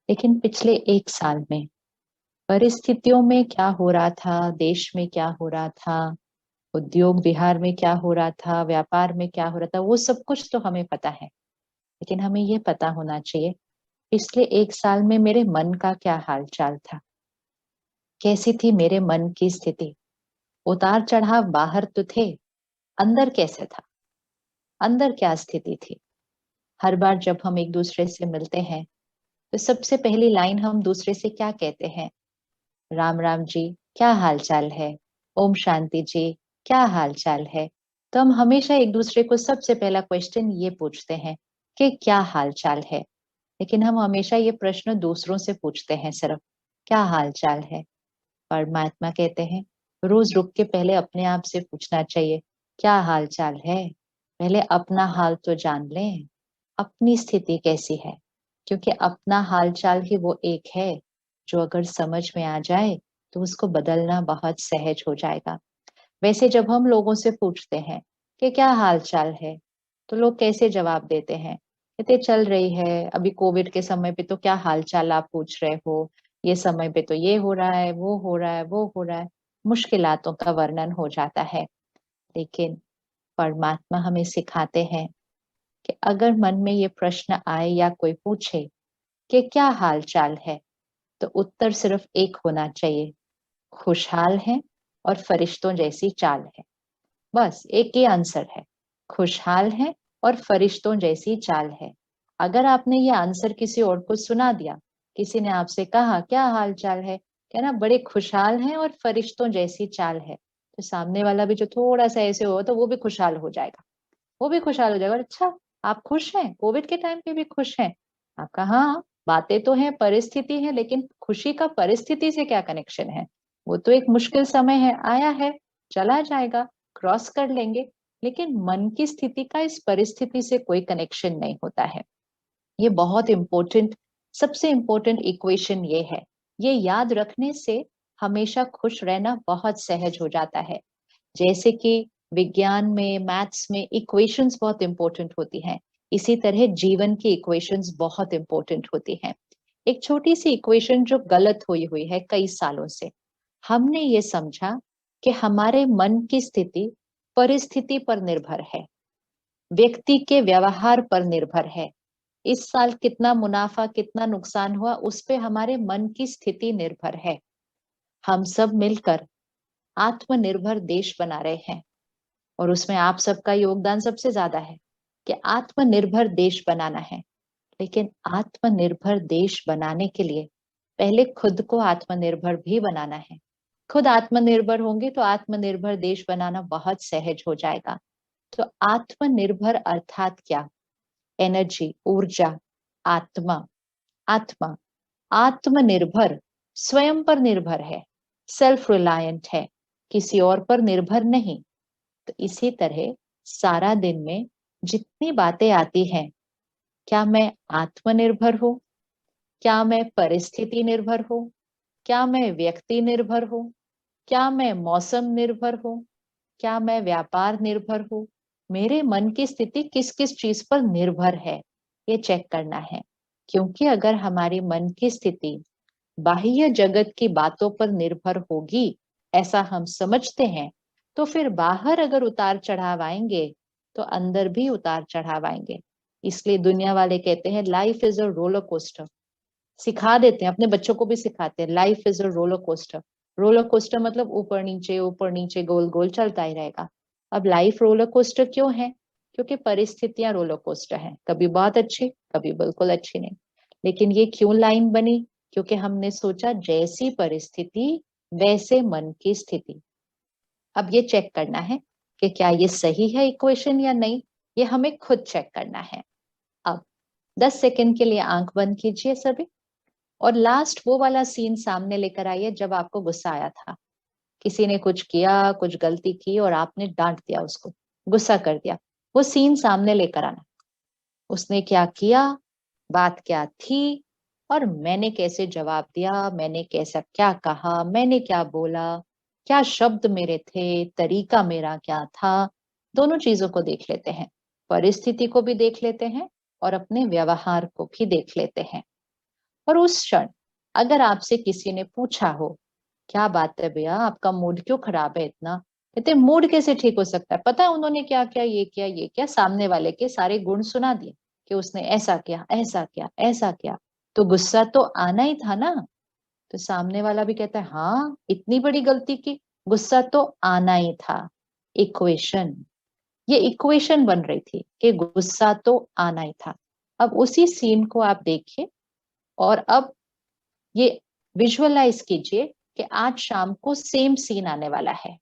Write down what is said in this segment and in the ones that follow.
लेकिन पिछले एक साल में परिस्थितियों में क्या हो रहा था, देश में क्या हो रहा था, उद्योग विहार में क्या हो रहा था, व्यापार में क्या हो रहा था, वो सब कुछ तो हमें पता है। लेकिन हमें ये पता होना चाहिए पिछले एक साल में मेरे मन का क्या हाल चाल था, कैसी थी मेरे मन की स्थिति। उतार चढ़ाव बाहर तो थे, अंदर कैसे था, अंदर क्या स्थिति थी। हर बार जब हम एक दूसरे से मिलते हैं तो सबसे पहली लाइन हम दूसरे से क्या कहते हैं? राम राम जी, क्या हाल चाल है? ओम शांति जी, क्या हाल चाल है? तो हम हमेशा एक दूसरे को सबसे पहला क्वेश्चन ये पूछते हैं कि क्या हाल चाल है। लेकिन हम हमेशा ये प्रश्न दूसरों से पूछते हैं, सिर्फ क्या हाल चाल है। परमात्मा कहते हैं रोज रुक के पहले अपने आप से पूछना चाहिए, क्या हाल चाल है। पहले अपना हाल तो जान लें, अपनी स्थिति कैसी है। क्योंकि अपना हाल चाल ही वो एक है जो अगर समझ में आ जाए तो उसको बदलना बहुत सहज हो जाएगा। वैसे जब हम लोगों से पूछते हैं कि क्या हाल चाल है, तो लोग कैसे जवाब देते हैं? कहते चल रही है, अभी कोविड के समय पे तो क्या हाल चाल आप पूछ रहे हो, ये समय पे तो ये हो रहा है, वो हो रहा है, वो हो रहा है। मुश्किलातों का वर्णन हो जाता है। लेकिन परमात्मा हमें सिखाते हैं कि अगर मन में ये प्रश्न आए या कोई पूछे कि क्या हाल चाल है, तो उत्तर सिर्फ एक होना चाहिए, खुशहाल है और फरिश्तों जैसी चाल है। बस एक ही आंसर है, खुशहाल है और फरिश्तों जैसी चाल है। अगर आपने ये आंसर किसी और को सुना दिया, किसी ने आपसे कहा क्या हाल चाल है, कहना बड़े खुशहाल हैं और फरिश्तों जैसी चाल है, तो सामने वाला भी जो थोड़ा सा ऐसे हो तो वो भी खुशहाल हो जाएगा। वो भी खुशहाल हो जाएगा। और अच्छा, आप खुश हैं, कोविड के टाइम पे भी खुश हैं? आपका हाँ, बातें तो हैं, परिस्थिति है, लेकिन खुशी का परिस्थिति से क्या कनेक्शन है? वो तो एक मुश्किल समय है, आया है, चला जाएगा, क्रॉस कर लेंगे। लेकिन मन की स्थिति का इस परिस्थिति से कोई कनेक्शन नहीं होता है। ये बहुत इंपॉर्टेंट, सबसे इंपॉर्टेंट इक्वेशन ये है। ये याद रखने से हमेशा खुश रहना बहुत सहज हो जाता है। जैसे कि विज्ञान में, मैथ्स में इक्वेशंस बहुत इंपॉर्टेंट होती हैं, इसी तरह जीवन की इक्वेशंस बहुत इंपॉर्टेंट होती हैं। एक छोटी सी इक्वेशन जो गलत हुई हुई है कई सालों से, हमने ये समझा कि हमारे मन की स्थिति परिस्थिति पर निर्भर है, व्यक्ति के व्यवहार पर निर्भर है। इस साल कितना मुनाफा कितना नुकसान हुआ उस पे हमारे मन की स्थिति निर्भर है। हम सब मिलकर आत्मनिर्भर देश बना रहे हैं और उसमें आप सबका योगदान सबसे ज्यादा है कि आत्मनिर्भर देश बनाना है। लेकिन आत्मनिर्भर देश बनाने के लिए पहले खुद को आत्मनिर्भर भी बनाना है। खुद आत्मनिर्भर होंगे तो आत्मनिर्भर देश बनाना बहुत सहज हो जाएगा। तो आत्मनिर्भर अर्थात क्या? एनर्जी, ऊर्जा, आत्मा, आत्मा, आत्मनिर्भर स्वयं पर निर्भर है, सेल्फ रिलायंट है, किसी और पर निर्भर नहीं। तो इसी तरह सारा दिन में जितनी बातें आती हैं, क्या मैं आत्मनिर्भर हूँ, क्या मैं परिस्थिति निर्भर हूँ, क्या मैं व्यक्ति निर्भर हूँ, क्या मैं मौसम निर्भर हूँ, क्या मैं व्यापार निर्भर हूँ, मेरे मन की स्थिति किस किस चीज पर निर्भर है, ये चेक करना है। क्योंकि अगर हमारी मन की स्थिति बाह्य जगत की बातों पर निर्भर होगी, ऐसा हम समझते हैं, तो फिर बाहर अगर उतार चढ़ाव आएंगे तो अंदर भी उतार चढ़ाव आएंगे। इसलिए दुनिया वाले कहते हैं life is a roller coaster. सिखा देते हैं, अपने बच्चों को भी सिखाते हैं, life is a roller coaster. Roller coaster मतलब ऊपर नीचे गोल गोल चलता ही रहेगा। अब लाइफ रोलर कोस्टर क्यों है? क्योंकि परिस्थितियां रोलर कोस्टर हैं, कभी बहुत अच्छी, कभी बिल्कुल अच्छी नहीं। लेकिन ये क्यों लाइन बनी? क्योंकि हमने सोचा जैसी परिस्थिति वैसे मन की स्थिति। अब ये चेक करना है कि क्या ये सही है इक्वेशन या नहीं, ये हमें खुद चेक करना है। अब 10 सेकंड के लिए आंख बंद कीजिए सभी, और लास्ट वो वाला सीन सामने लेकर आइए जब आपको गुस्सा आया था। किसी ने कुछ किया, कुछ गलती की और आपने डांट दिया उसको, गुस्सा कर दिया। वो सीन सामने लेकर आना, उसने क्या किया, बात क्या थी, और मैंने कैसे जवाब दिया, मैंने कैसा क्या कहा, मैंने क्या बोला, क्या शब्द मेरे थे, तरीका मेरा क्या था। दोनों चीजों को देख लेते हैं, परिस्थिति को भी देख लेते हैं और अपने व्यवहार को भी देख लेते हैं। और उस क्षण अगर आपसे किसी ने पूछा हो, क्या बात है भैया, आपका मूड क्यों खराब है इतना? कहते मूड कैसे ठीक हो सकता है, पता है उन्होंने क्या किया, ये किया, ये किया, सामने वाले के सारे गुण सुना दिए कि उसने ऐसा किया, ऐसा किया, ऐसा किया, तो गुस्सा तो आना ही था ना। तो सामने वाला भी कहता है हाँ, इतनी बड़ी गलती की, गुस्सा तो आना ही था। इक्वेशन, ये इक्वेशन बन रही थी कि गुस्सा तो आना ही था। अब उसी सीन को आप देखिए और अब ये विजुअलाइज कीजिए कि आज शाम को सेम सीन आने वाला है,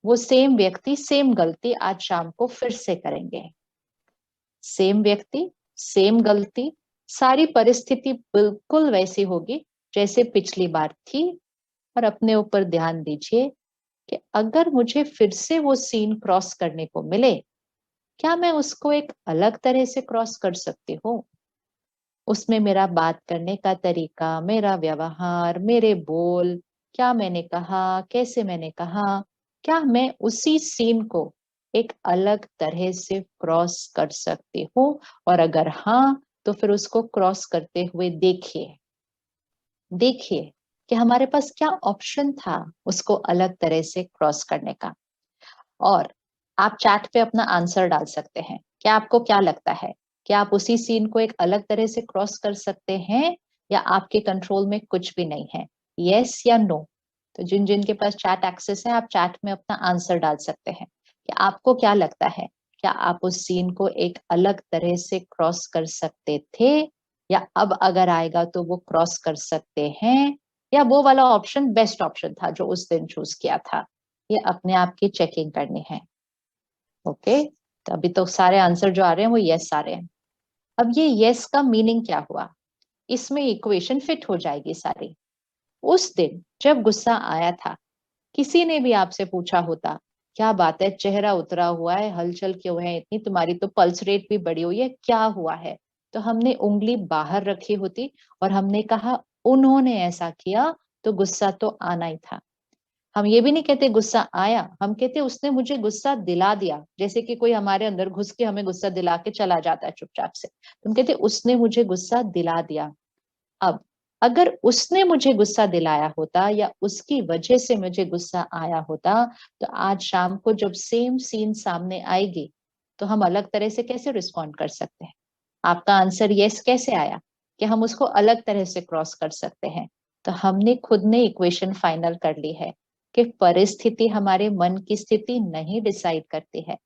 वो सेम व्यक्ति सेम गलती आज शाम को फिर से करेंगे। सेम व्यक्ति, सेम गलती, सारी परिस्थिति बिल्कुल वैसी होगी जैसे पिछली बार थी। और अपने ऊपर ध्यान दीजिए कि अगर मुझे फिर से वो सीन क्रॉस करने को मिले, क्या मैं उसको एक अलग तरह से क्रॉस कर सकती हूँ? उसमें मेरा बात करने का तरीका, मेरा व्यवहार, मेरे बोल, क्या मैंने कहा, कैसे मैंने कहा, क्या मैं उसी सीन को एक अलग तरह से क्रॉस कर सकती हूँ? और अगर हाँ, तो फिर उसको क्रॉस करते हुए देखिए, देखिए कि हमारे पास क्या ऑप्शन था उसको अलग तरह से क्रॉस करने का। और आप चैट पे अपना आंसर डाल सकते हैं। क्या आपको क्या लगता है कि आप उसी सीन को एक अलग तरह से क्रॉस कर सकते हैं, या आपके कंट्रोल में कुछ भी नहीं है? यस या नो? तो जिन जिन के पास चैट एक्सेस है, आप चैट में अपना आंसर डाल सकते हैं कि आपको क्या लगता है, क्या आप उस सीन को एक अलग तरह से क्रॉस कर सकते थे, या अब अगर आएगा तो वो क्रॉस कर सकते हैं, या वो वाला ऑप्शन बेस्ट ऑप्शन था जो उस दिन चूज किया था? ये अपने आप की चेकिंग करनी है। ओके, तो अभी तो सारे आंसर जो आ रहे हैं वो यस आ रहे हैं। अब ये यस का मीनिंग क्या हुआ, इसमें इक्वेशन फिट हो जाएगी सारी। उस दिन जब गुस्सा आया था, किसी ने भी आपसे पूछा होता, क्या बात है, चेहरा उतरा हुआ है, हलचल क्यों है इतनी, तुम्हारी तो पल्स रेट भी बढ़ी हुई है, क्या हुआ है? तो हमने उंगली बाहर रखी होती और हमने कहा उन्होंने ऐसा किया, तो गुस्सा तो आना ही था। हम ये भी नहीं कहते गुस्सा आया, हम कहते उसने मुझे गुस्सा दिला दिया, जैसे कि कोई हमारे अंदर घुस के हमें गुस्सा दिला के चला जाता है चुपचाप से। तुम कहते उसने मुझे गुस्सा दिला दिया। अब अगर उसने मुझे गुस्सा दिलाया होता या उसकी वजह से मुझे गुस्सा आया होता, तो आज शाम को जब सेम सीन सामने आएगी, तो हम अलग तरह से कैसे रिस्पॉन्ड कर सकते हैं? आपका आंसर यस कैसे आया कि हम उसको अलग तरह से क्रॉस कर सकते हैं? तो हमने खुद ने इक्वेशन फाइनल कर ली है कि परिस्थिति हमारे मन की स्थिति नहीं डिसाइड करती है,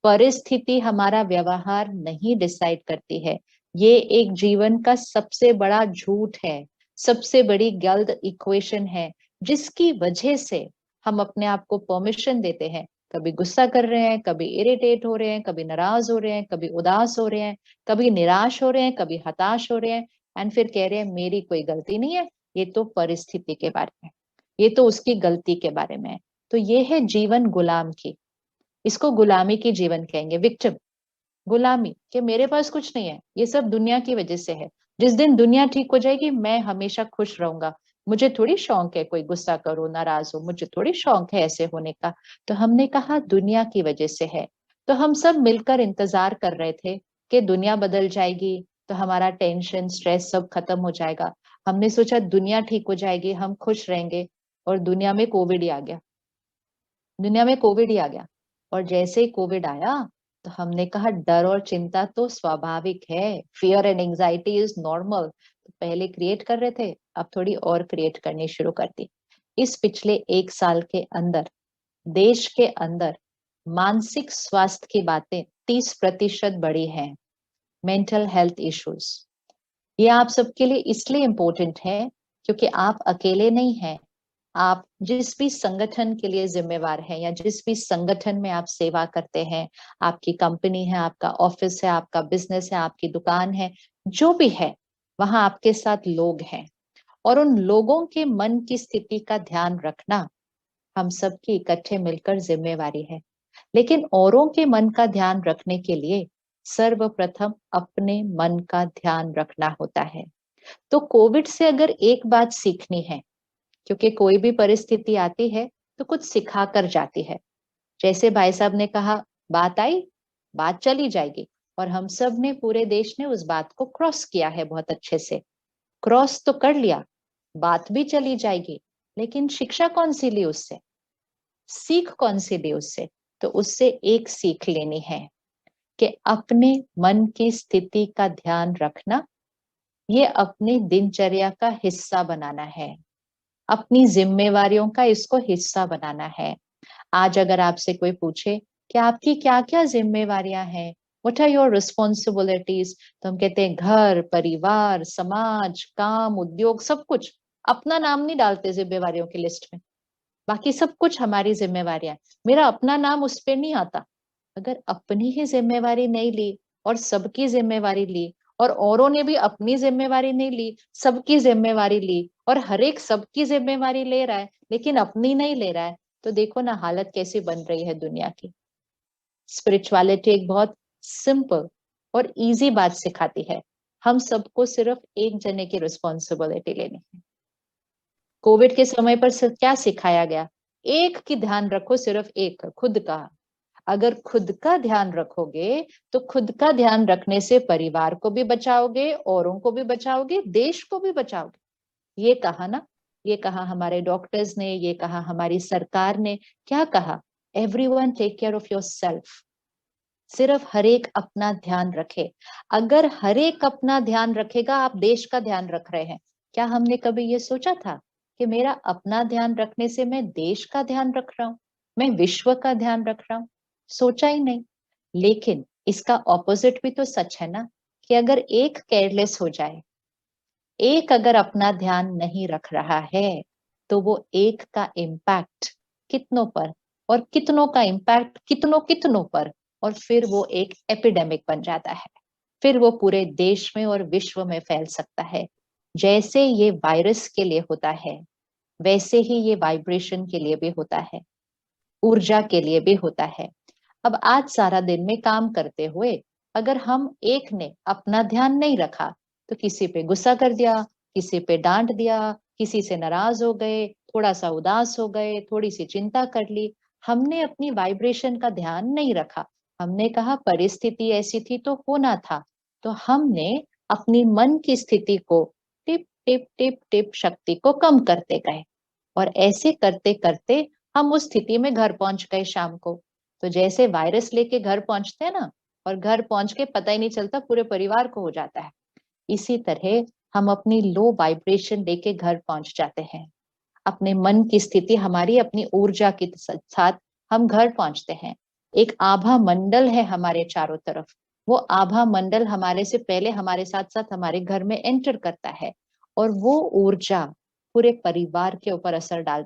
परिस्थिति हमारा व्यवहार नहीं डिसाइड करती है। ये एक जीवन का सबसे बड़ा झूठ है, सबसे बड़ी गलत इक्वेशन है, जिसकी वजह से हम अपने आप को परमिशन देते हैं, कभी गुस्सा कर रहे हैं, कभी इरिटेट हो रहे हैं, कभी नाराज हो रहे हैं, कभी उदास हो रहे हैं, कभी निराश हो रहे हैं, कभी हताश हो रहे हैं, एंड फिर कह रहे हैं मेरी कोई गलती नहीं है, ये तो परिस्थिति के बारे में, ये तो उसकी गलती के बारे में है। तो ये है जीवन गुलाम की, इसको गुलामी की जीवन कहेंगे, विक्टिम, गुलामी, कि मेरे पास कुछ नहीं है, ये सब दुनिया की वजह से है, जिस दिन दुनिया ठीक हो जाएगी मैं हमेशा खुश रहूंगा, मुझे थोड़ी शौक है कोई गुस्सा करो, नाराज हो, मुझे थोड़ी शौक है ऐसे होने का। तो हमने कहा दुनिया की वजह से है। तो हम सब मिलकर इंतजार कर रहे थे कि दुनिया बदल जाएगी तो हमारा टेंशन स्ट्रेस सब खत्म हो जाएगा। हमने सोचा दुनिया ठीक हो जाएगी, हम खुश रहेंगे, और दुनिया में कोविड ही आ गया, दुनिया में कोविड ही आ गया। और जैसे ही कोविड आया, तो हमने कहा डर और चिंता तो स्वाभाविक है, fear and anxiety is normal. तो पहले क्रिएट कर रहे थे, अब थोड़ी और क्रिएट करनी शुरू कर दी। इस पिछले 1 साल के अंदर देश के अंदर मानसिक स्वास्थ्य की बातें 30% बढ़ी हैं। मेंटल हेल्थ इश्यूज, ये आप सबके लिए इसलिए इम्पोर्टेंट है क्योंकि आप अकेले नहीं हैं। आप जिस भी संगठन के लिए जिम्मेवार हैं या जिस भी संगठन में आप सेवा करते हैं, आपकी कंपनी है, आपका ऑफिस है, आपका बिजनेस है, आपकी दुकान है, जो भी है, वहां आपके साथ लोग हैं, और उन लोगों के मन की स्थिति का ध्यान रखना हम सबकी इकट्ठे मिलकर जिम्मेवारी है। लेकिन औरों के मन का ध्यान रखने के लिए सर्वप्रथम अपने मन का ध्यान रखना होता है। तो कोविड से अगर एक बात सीखनी है, क्योंकि कोई भी परिस्थिति आती है तो कुछ सिखा कर जाती है। जैसे भाई साहब ने कहा, बात आई, बात चली जाएगी, और हम सब ने, पूरे देश ने उस बात को क्रॉस किया है बहुत अच्छे से। क्रॉस तो कर लिया, बात भी चली जाएगी, लेकिन शिक्षा कौन सी ली उससे, सीख कौन सी ली उससे? तो उससे एक सीख लेनी है कि अपने मन की स्थिति का ध्यान रखना, ये अपनी दिनचर्या का हिस्सा बनाना है, अपनी जिम्मेवारियों का इसको हिस्सा बनाना है। आज अगर आपसे कोई पूछे कि आपकी क्या क्या जिम्मेवारियां हैं, व्हाट आर योर रिस्पॉन्सिबिलिटीज, तो हम कहते हैं घर, परिवार, समाज, काम, उद्योग, सब कुछ। अपना नाम नहीं डालते जिम्मेवारियों की लिस्ट में, बाकी सब कुछ हमारी जिम्मेवारियां। मेरा अपना नाम उस पर नहीं आता। अगर अपनी ही जिम्मेवारी नहीं ली और सबकी जिम्मेवारी ली, और औरों ने भी अपनी जिम्मेवारी नहीं ली, सबकी जिम्मेवारी ली, और हर एक सबकी जिम्मेवारी ले रहा है लेकिन अपनी नहीं ले रहा है, तो देखो ना हालत कैसी बन रही है दुनिया की। स्पिरिचुअलिटी एक बहुत सिंपल और इजी बात सिखाती है, हम सबको सिर्फ एक जने की रिस्पॉन्सिबिलिटी लेनी है। कोविड के समय पर क्या सिखाया गया? एक की ध्यान रखो, सिर्फ एक, खुद का। अगर खुद का ध्यान रखोगे तो खुद का ध्यान रखने से परिवार को भी बचाओगे, औरों को भी बचाओगे, देश को भी बचाओगे। ये कहा ना, ये कहा हमारे डॉक्टर्स ने, ये कहा हमारी सरकार ने। क्या कहा? Everyone take care of yourself. सिर्फ हर एक अपना ध्यान रखे। अगर हर एक अपना ध्यान रखेगा, आप देश का ध्यान रख रहे हैं। क्या हमने कभी ये सोचा था कि मेरा अपना ध्यान रखने से मैं देश का ध्यान रख रहा हूं, मैं विश्व का ध्यान रख रहा हूं? सोचा ही नहीं। लेकिन इसका ऑपोजिट भी तो सच है ना, कि अगर एक केयरलेस हो जाए, एक अगर अपना ध्यान नहीं रख रहा है, तो वो एक का इम्पैक्ट कितनों पर, और कितनों का इम्पैक्ट कितनों कितनों पर, और फिर वो एक एपिडेमिक बन जाता है। फिर वो पूरे देश में और विश्व में फैल सकता है। जैसे ये वायरस के लिए होता है, वैसे ही ये वाइब्रेशन के लिए भी होता है, ऊर्जा के लिए भी होता है। अब आज सारा दिन में काम करते हुए अगर हम एक ने अपना ध्यान नहीं रखा, तो किसी पे गुस्सा कर दिया, किसी पे डांट दिया, किसी से नाराज हो गए, थोड़ा सा उदास हो गए, थोड़ी सी चिंता कर ली, हमने अपनी वाइब्रेशन का ध्यान नहीं रखा। हमने कहा परिस्थिति ऐसी थी तो होना था, तो हमने अपनी मन की स्थिति को टिप टिप टिप टिप शक्ति को कम करते गए, और ऐसे करते करते हम उस स्थिति में घर पहुंच गए शाम को। तो जैसे वायरस लेके घर पहुंचते हैं ना, और घर पहुंच के पता ही नहीं चलता पूरे परिवार को हो जाता है, इसी तरह हम अपनी लो वाइब्रेशन लेके घर पहुंच जाते हैं। अपने मन की स्थिति हमारी अपनी ऊर्जा के साथ हम घर पहुंचते हैं। एक आभा मंडल है हमारे चारों तरफ, वो आभा मंडल हमारे से पहले हमारे साथ साथ हमारे घर में एंटर करता है, और वो ऊर्जा पूरे परिवार के ऊपर असर डालती